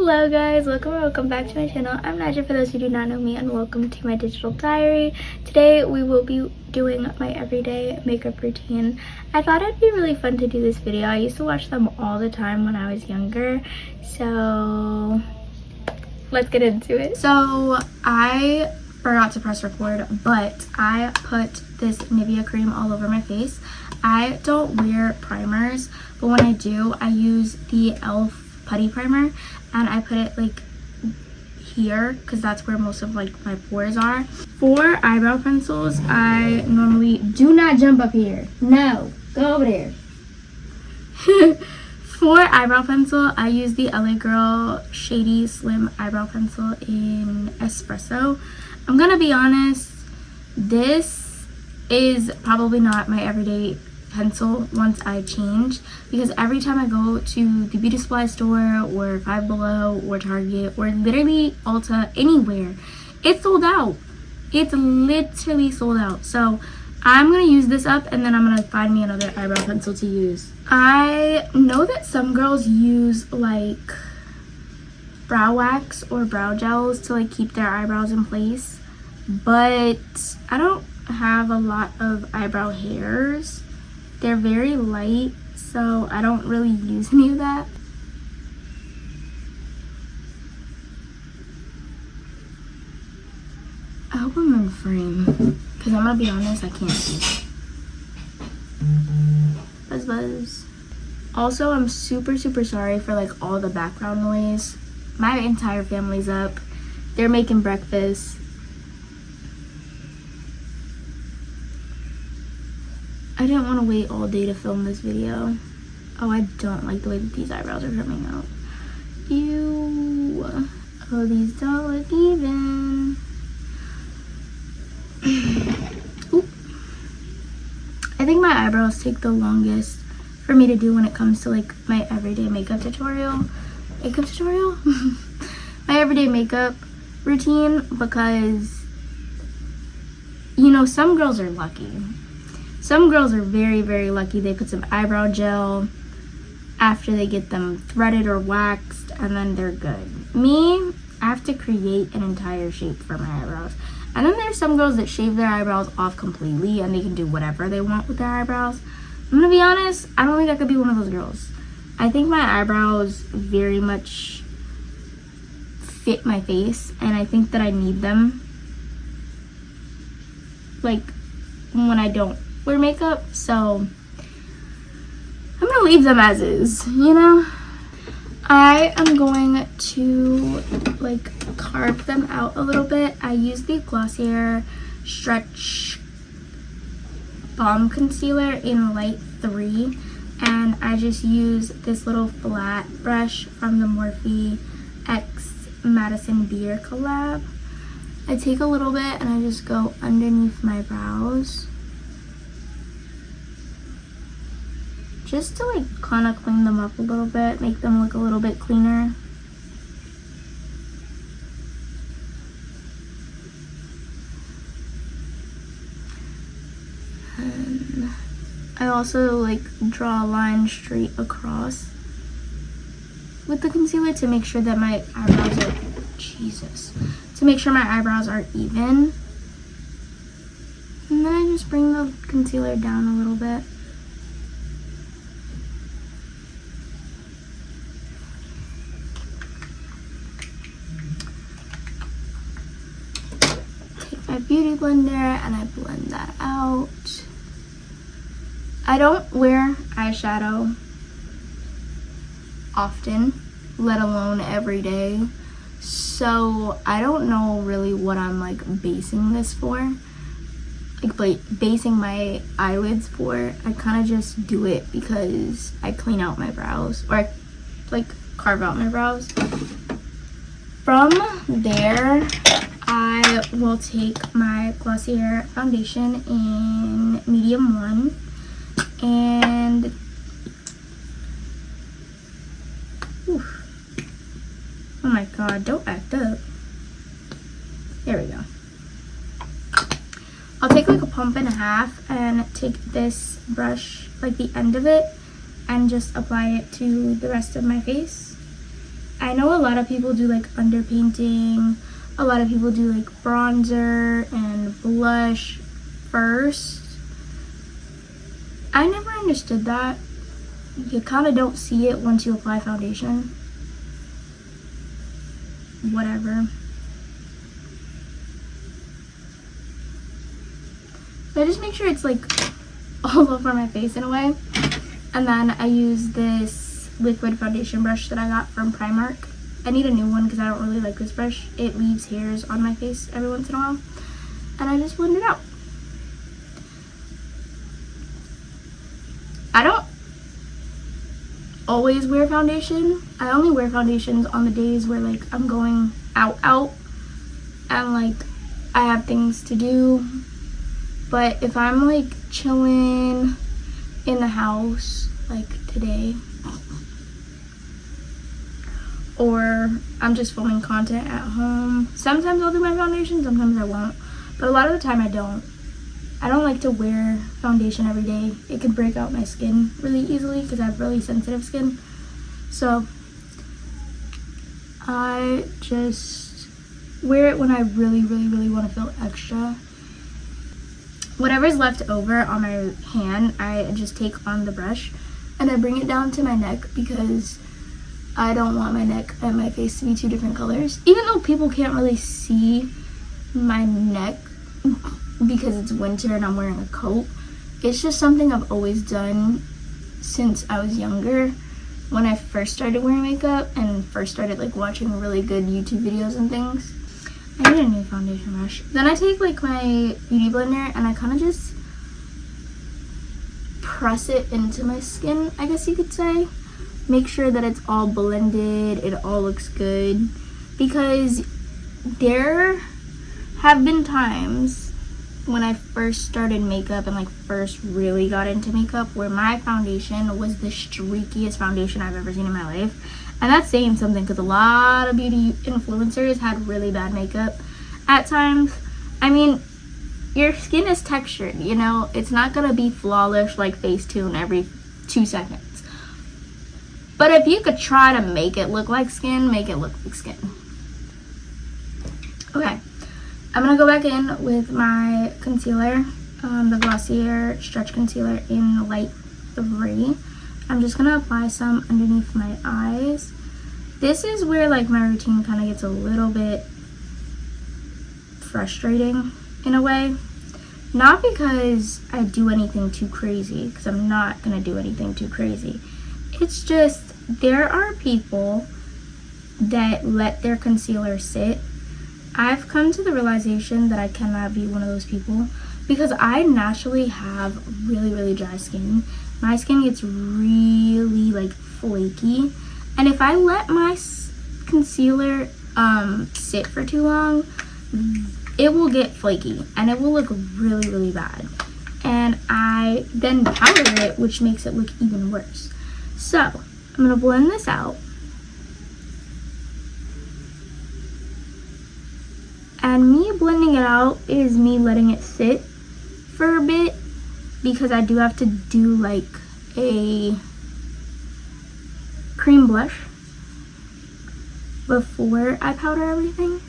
Hello guys, welcome back to my channel. I'm Naja for those who do not know me, and welcome to my digital diary. Today we will be doing my everyday makeup routine. I thought it'd be really fun to do this video. I used to watch them all the time when I was younger, so let's get into it. So I forgot to press record, but I put this Nivea cream all over my face. I don't wear primers, but when I do, I use the e.l.f. putty primer, and I put it like here because that's where most of like my pores are. For eyebrow pencils, I normally do not jump up here. No, go over there. For eyebrow pencil, I use the LA Girl Shady Slim Eyebrow Pencil in Espresso. I'm gonna be honest, this is probably not my everyday pencil once I change, because every time I go to the beauty supply store or Five Below or Target or literally Ulta, anywhere, it's sold out. It's literally sold out. So I'm gonna use this up, and then I'm gonna find me another eyebrow pencil to use. I know that some girls use like brow wax or brow gels to like keep their eyebrows in place, but I don't have a lot of eyebrow hairs. They're very light, so I don't really use any of that. I hope I'm in frame, because I'm gonna be honest, I can't see. Buzz buzz. Also, I'm super sorry for like all the background noise. My entire family's up. They're making breakfast. I didn't want to wait all day to film this video. Oh, I don't like the way that these eyebrows are coming out. Ew. Oh, these don't look even. Oop. I think my eyebrows take the longest for me to do when it comes to like my everyday makeup tutorial. My everyday makeup routine, because you know, some girls are lucky. Some girls are very lucky. They put some eyebrow gel after they get them threaded or waxed, and then they're good. Me, I have to create an entire shape for my eyebrows. And then there's some girls that shave their eyebrows off completely and they can do whatever they want with their eyebrows. I'm gonna be honest, I don't think I could be one of those girls. I think my eyebrows very much fit my face, and I think that I need them like when I don't wear makeup, so I'm gonna leave them as is, you know? I am going to like carve them out a little bit. I use the Glossier Stretch Balm Concealer in Light 3, and I just use this little flat brush from the Morphe X Madison Beer collab. I take a little bit and I just go underneath my brows, just to like kind of clean them up a little bit, make them look a little bit cleaner. And I also like draw a line straight across with the concealer to make sure that my eyebrows are, to make sure my eyebrows are even. And then I just bring the concealer down a little bit. My beauty blender and I blend that out. I don't wear eyeshadow often, let alone every day, so I don't know really what I'm like basing this for, like basing my eyelids for. I kind of just do it because I clean out my brows, or I like carve out my brows. From there, I will take my Glossier foundation in medium 1, and oh my god, don't act up. There we go. I'll take like a pump and a half and take this brush, like the end of it, and just apply it to the rest of my face. I I know a lot of people do like underpainting, a lot of people do like bronzer and blush first. I never understood that. You kind of don't see it once you apply foundation. Whatever. So I just make sure it's like all over my face in a way. And then I use this liquid foundation brush that I got from Primark. I need a new one because I don't really like this brush. It leaves hairs on my face every once in a while. And I just blend it out. I don't always wear foundation. I only wear foundations on the days where like I'm going out and like I have things to do. But if I'm like chilling in the house like today, or I'm just filming content at home, sometimes I'll do my foundation, sometimes I won't, but a lot of the time I don't like to wear foundation every day. It can break out my skin really easily because I have really sensitive skin. So I just wear it when I really want to feel extra. Whatever's left over on my hand, I just take on the brush and I bring it down to my neck because I don't want my neck and my face to be two different colors. Even though people can't really see my neck because it's winter and I'm wearing a coat, it's just something I've always done since I was younger. When I first started wearing makeup and first started like watching really good YouTube videos and things. I need a new foundation brush. Then I take like my beauty blender and I kind of just press it into my skin, I guess you could say. Make sure that it's all blended, it all looks good. Because there have been times when I first started makeup and like first really got into makeup where my foundation was the streakiest foundation I've ever seen in my life. And that's saying something because a lot of beauty influencers had really bad makeup at times. I mean, your skin is textured, you know? It's not gonna be flawless like Facetune every 2 seconds. But if you could try to make it look like skin, make it look like skin. Okay, I'm gonna go back in with my concealer, the Glossier Stretch Concealer in Light 3. I'm just gonna apply some underneath my eyes. This is where like my routine kind of gets a little bit frustrating in a way. Not because I do anything too crazy, because I'm not gonna do anything too crazy. It's just there are people that let their concealer sit. I've come to the realization that I cannot be one of those people because I naturally have really dry skin. My skin gets really like flaky, and if I let my concealer sit for too long, it will get flaky and it will look really bad. And I then powder it, which makes it look even worse. So I'm gonna blend this out. And me blending it out is me letting it sit for a bit because I do have to do like a cream blush before I powder everything.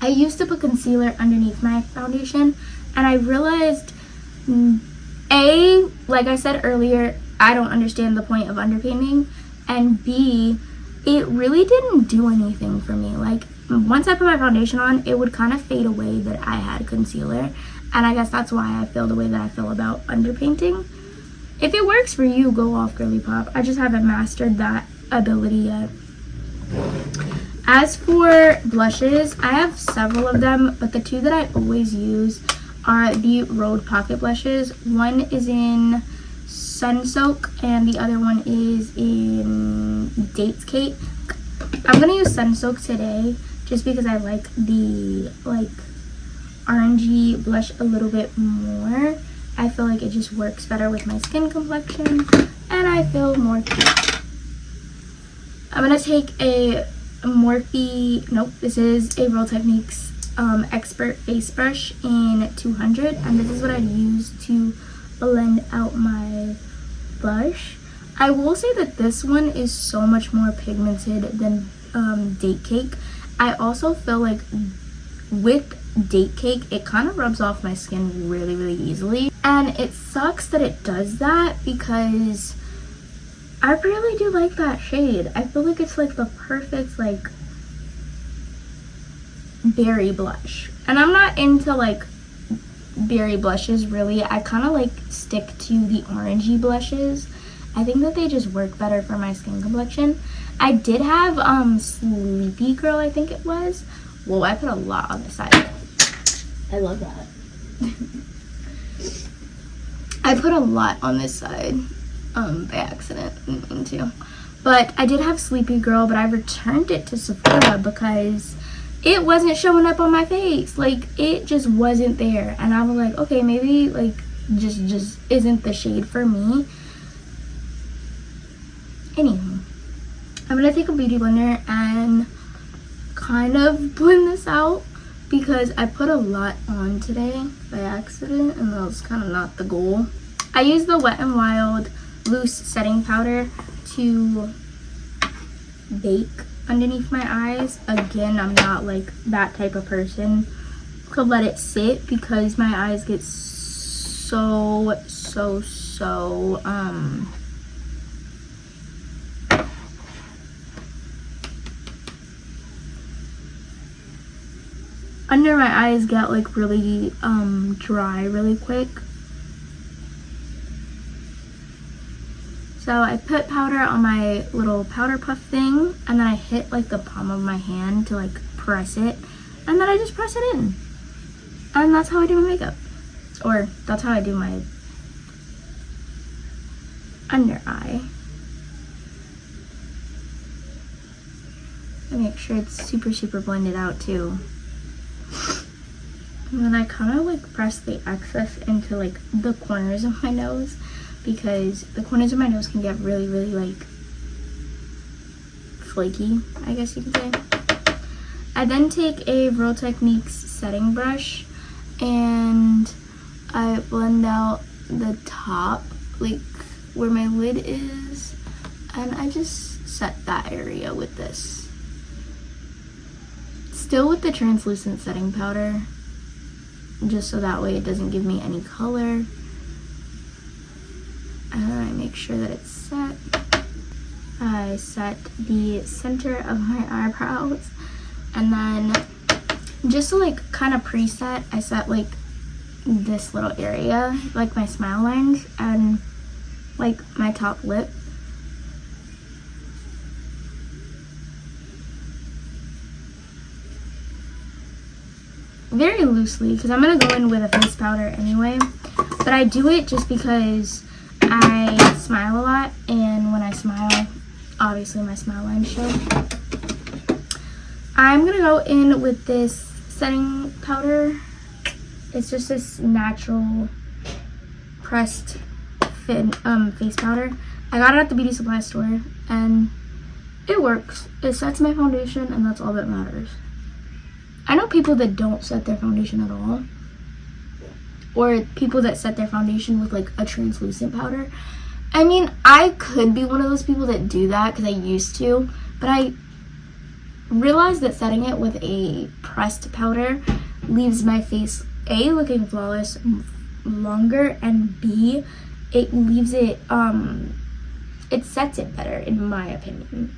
I used to put concealer underneath my foundation and I realized A, like I said earlier, I don't understand the point of underpainting, and B, it really didn't do anything for me. Like once I put my foundation on, it would kind of fade away that I had concealer, and I guess that's why I feel the way that I feel about underpainting. If it works for you, go off, girly pop. I just haven't mastered that ability yet. As for blushes, I have several of them, but the two that I always use are the Rhode Pocket blushes. One is in Sun Soak and the other one is in Dates Cake. I'm gonna use Sun Soak today just because I like the orangey blush a little bit more. I feel like it just works better with my skin complexion and I feel more cute. I'm gonna take a Morphe, this is a Real Techniques Expert Face Brush in 200, and this is what I use to blend out my blush. I will say that this one is so much more pigmented than Date Cake. I also feel like with Date Cake, it kind of rubs off my skin really, really easily. And it sucks that it does that because I really do like that shade. I feel like it's like the perfect like berry blush. And I'm not into like berry blushes really. I kind of like stick to the orangey blushes. I think that they just work better for my skin complexion. I did have Sleepy Girl, I think it was. Whoa, I put a lot on the side. I love that. I put a lot on this side by accident. Too. But I did have Sleepy Girl, but I returned it to Sephora because it wasn't showing up on my face. Like, it just wasn't there. And I was like, okay, maybe like just isn't the shade for me. Anywho, I'm gonna take a beauty blender and kind of blend this out because I put a lot on today by accident and that was kind of not the goal. I use the Wet n Wild loose setting powder to bake underneath my eyes. Again, I'm not like that type of person to let it sit because my eyes get so under my eyes get like really dry really quick. So I put powder on my little powder puff thing and then I hit like the palm of my hand to like press it and then I just press it in. And that's how I do my makeup. Or that's how I do my under eye. I make sure it's super blended out too. And then I kind of like press the excess into like the corners of my nose because the corners of my nose can get really like flaky, I guess you could say. I then take a Real Techniques setting brush and I blend out the top, like where my lid is, and I just set that area with this. Still with the translucent setting powder, just so that way it doesn't give me any color. And I make sure that it's set. I set the center of my eyebrows, and then just to like kind of preset, I set like this little area, like my smile lines and like my top lip. Very loosely because I'm going to go in with a face powder anyway, but I do it just because I smile a lot, and when I smile, obviously my smile lines show. I'm going to go in with this setting powder. It's just this natural pressed face powder. I got it at the beauty supply store and it works. It sets my foundation and that's all that matters. I know people that don't set their foundation at all, or people that set their foundation with like a translucent powder. I mean, I could be one of those people that do that because I used to, but I realized that setting it with a pressed powder leaves my face A, looking flawless longer, and B, it leaves it it sets it better in my opinion.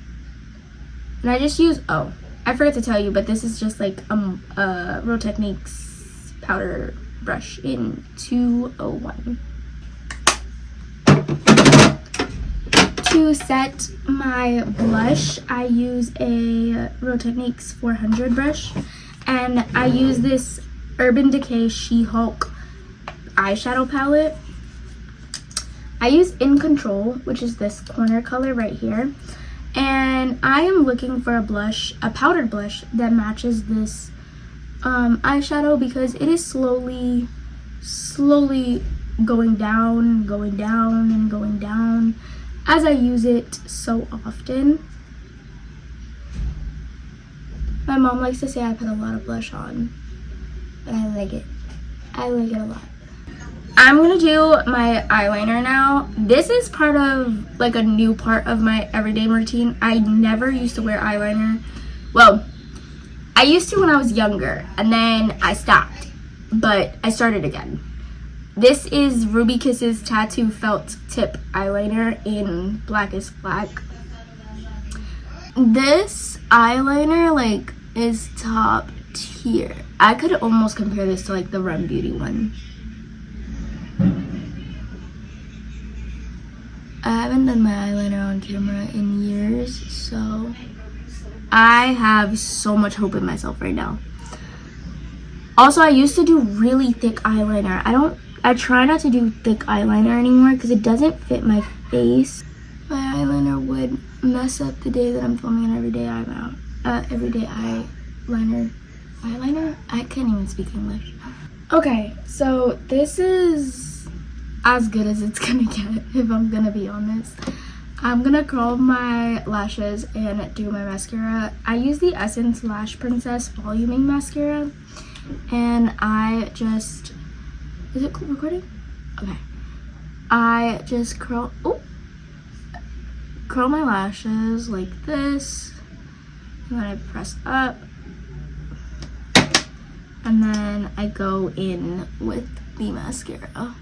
And I just use, oh, I forgot to tell you, but this is just like a Real Techniques powder brush in 201. To set my blush, I use a Real Techniques 400 brush, and I use this Urban Decay She-Hulk eyeshadow palette. I use In Control, which is this corner color right here. And I am looking for a blush, a powdered blush that matches this eyeshadow because it is slowly going down and going down as I use it so often. My mom likes to say I put a lot of blush on, but I like it. I like it a lot. I'm gonna do my eyeliner now. This is part of like a new part of my everyday routine. I never used to wear eyeliner. Well, I used to when I was younger, and then I stopped, but I started again. This is Ruby Kiss's Tattoo Felt Tip Eyeliner in Blackest Black. This eyeliner like is top tier. I could almost compare this to like the Run Beauty one. I haven't done my eyeliner on camera in years, so I have so much hope in myself right now. Also, I used to do really thick eyeliner. I try not to do thick eyeliner anymore because it doesn't fit my face. My eyeliner would mess up the day that I'm filming an everyday eyeliner. I can't even speak English. Okay, so this is as good as it's gonna get, if I'm gonna be honest. I'm gonna curl my lashes and do my mascara. I use the Essence Lash Princess Voluming Mascara, and I just, is it recording? Okay. I just curl my lashes like this, and then I press up, and then I go in with the mascara.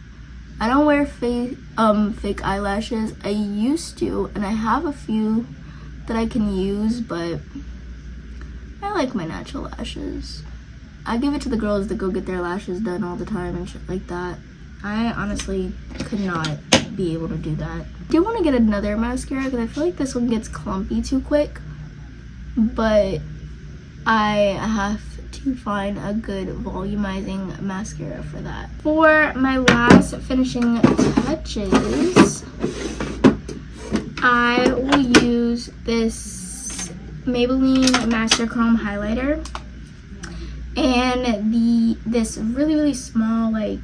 I don't wear fake eyelashes. I used to, and I have a few that I can use, but I like my natural lashes. I give it to the girls that go get their lashes done all the time and shit like that. I honestly could not be able to do that. I do want to get another mascara because I feel like this one gets clumpy too quick, but I have to find a good volumizing mascara for that. For my last finishing touches, I will use this Maybelline Master Chrome highlighter and this really small like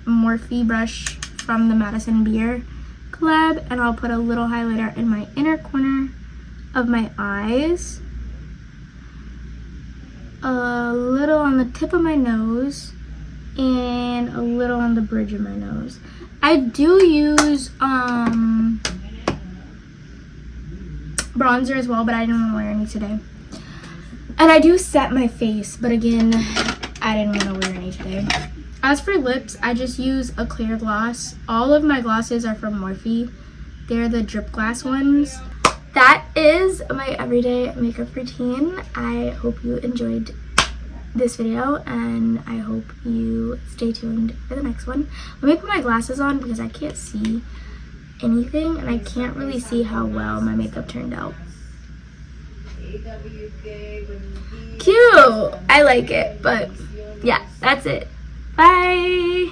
Morphe brush from the Madison Beer collab, and I'll put a little highlighter in my inner corner of my eyes, a little on the tip of my nose, and a little on the bridge of my nose. I do use bronzer as well, but I didn't want to wear any today. And I do set my face, but again, I didn't want to wear any today. As for lips, I just use a clear gloss. All of my glosses are from Morphe. They're the Drip Glass ones. That is my everyday makeup routine. I hope you enjoyed this video, and I hope you stay tuned for the next one. Let me put my glasses on because I can't see anything, and I can't really see how well my makeup turned out. Cute! I like it, but yeah, that's it. Bye!